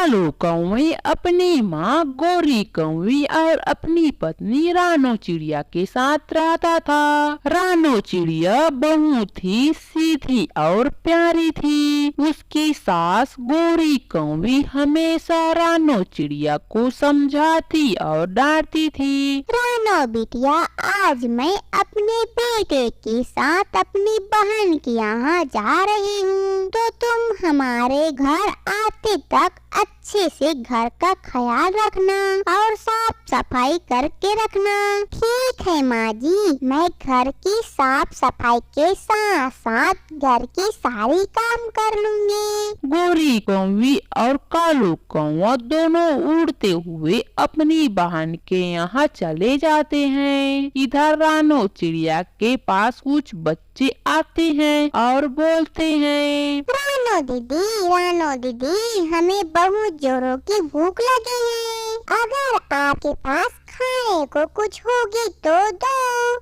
कालू कौवे अपनी माँ गोरी कौवी और अपनी पत्नी रानो चिड़िया के साथ रहता था। रानो चिड़िया बहुत ही सीधी और प्यारी थी। उसकी सास गोरी कौवी हमेशा रानो चिड़िया को समझाती और डांटती थी। रानो बिटिया, आज मैं अपने बेटे के साथ अपनी बहन के यहाँ जा रही हूँ, तो तुम हमारे घर आते तक अच्छे से घर का ख्याल रखना और साफ सफाई करके रखना। ठीक है माँ जी, मैं घर की साफ सफाई के साथ साथ घर की सारी काम कर लूंगी। गोरी कौवी और कालू कौवा दोनों उड़ते हुए अपनी बहन के यहाँ चले जाते हैं। इधर रानो चिड़िया के पास कुछ बच्चे आते हैं और बोलते हैं, रानो दीदी, हमें बहुत जोरों की भूख लगी है। अगर आपके पास खाने को कुछ होगी तो दो।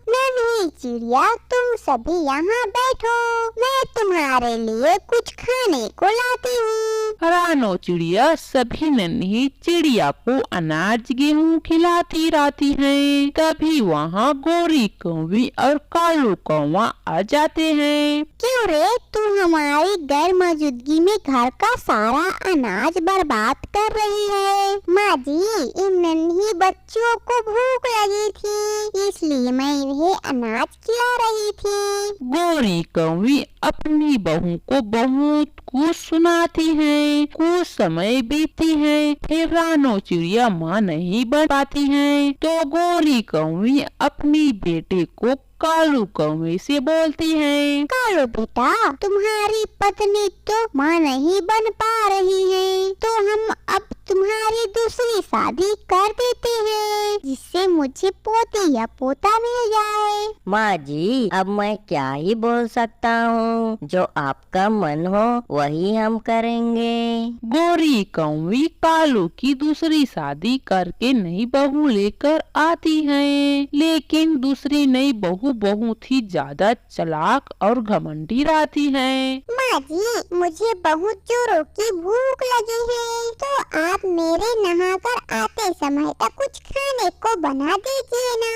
नहीं चिड़िया, तुम सभी यहाँ बैठो, मैं तुम्हारे लिए कुछ खाने को लाती हूँ। रानो चिड़िया सभी नन्ही चिड़िया को अनाज गेहूँ खिलाती रहती है। तभी वहाँ गोरी कौवी और कालू कौवा आ जाते हैं। क्यों रे, तू हमारी गैर मौजूदगी में घर का सारा अनाज बर्बाद कर रही है? माँ जी, इन नन्ही बच्चों को भूख लगी थी, इसलिए मैं इन्हें अनाज खिला रही थी। गोरी कौवी अपनी बहू को बहुत कुछ सुनाती है। कुछ समय बीती है, फिर रानो चिड़िया माँ नहीं बन पाती है, तो गोरी कौवी अपनी बेटे को कालू कौवे से बोलती है, कालू बेटा, तुम्हारी पत्नी तो माँ नहीं बन पा रही है, तो हम अब तुम्हारी दूसरी शादी कर देते हैं, जिससे मुझे पोती या पोता मिल जाए। माँ जी, अब मैं क्या ही बोल सकता हूँ, जो आपका मन हो वही हम करेंगे। गोरी कौवी कालू की दूसरी शादी करके नई बहू लेकर आती है, लेकिन दूसरी नई बहू बहुत ही ज्यादा चालाक और घमंडी रहती है। माँ जी, मुझे बहुत जोरों की भूख लगी है, तो आप मेरे नहाकर आते समय तक कुछ खाने को बना दीजिए ना।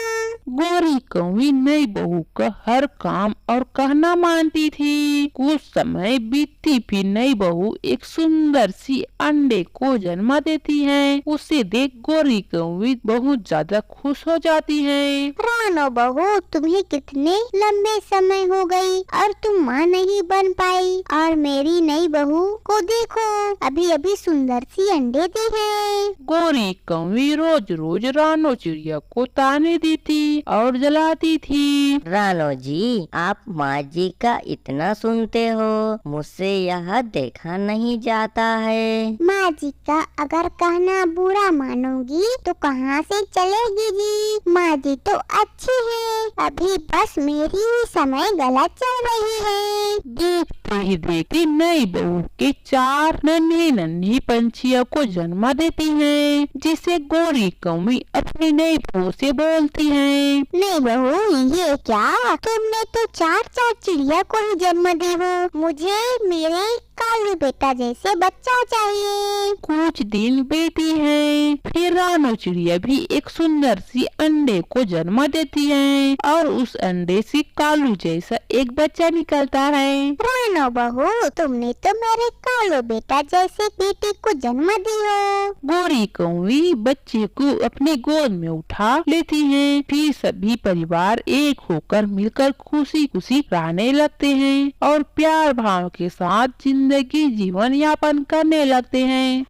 गोरी कौवी नई बहू का हर काम और कहना मानती थी। कुछ समय बीतती, फिर नई बहू एक सुंदर सी अंडे को जन्म देती है। उसे देख गोरी कौवी बहुत ज्यादा खुश हो जाती है। रानो बहू, तुम्हें कितने लंबे समय हो गई और तुम माँ नहीं बन पाई, और मेरी नई बहू को देखो, अभी अभी सुंदर सी अंडे दी है। गोरी कौवी रोज रोज रानो चिड़िया को ताने देती और जलाती थी। रानो जी, आप माँ जी का इतना सुनते हो, मुझसे यह देखा नहीं जाता है। माँ जी का अगर कहना बुरा मानोगी तो कहाँ से चलेगी जी? माँ जी तो अच्छी है, अभी बस मेरी ही समय गलत चल रही है। देखते ही देखते नई बहू के 4 नन्ही नन्ही पंछियों को जन्म देती है, जिसे गोरी कौवी अपनी नई बहू से बोलती है, नहीं बहू, ये क्या, तुमने तो 4 चिड़िया को ही जन्म दी हो, मुझे मेरे कालू बेटा जैसे बच्चा चाहिए। कुछ दिन बीती है, फिर रानो चिड़िया भी एक सुंदर सी अंडे को जन्म देती है और उस अंडे से कालू जैसा एक बच्चा निकलता है। रानो बहू, तुमने तो मेरे कालू बेटा जैसे बेटे को जन्म दी हो। गोरी कौवी बच्चे को अपने गोद में उठा लेती है। फिर सभी परिवार एक होकर मिलकर खुशी खुशी रहने लगते हैं और प्यार भाव के साथ जिंदगी जीवन यापन करने लगते हैं।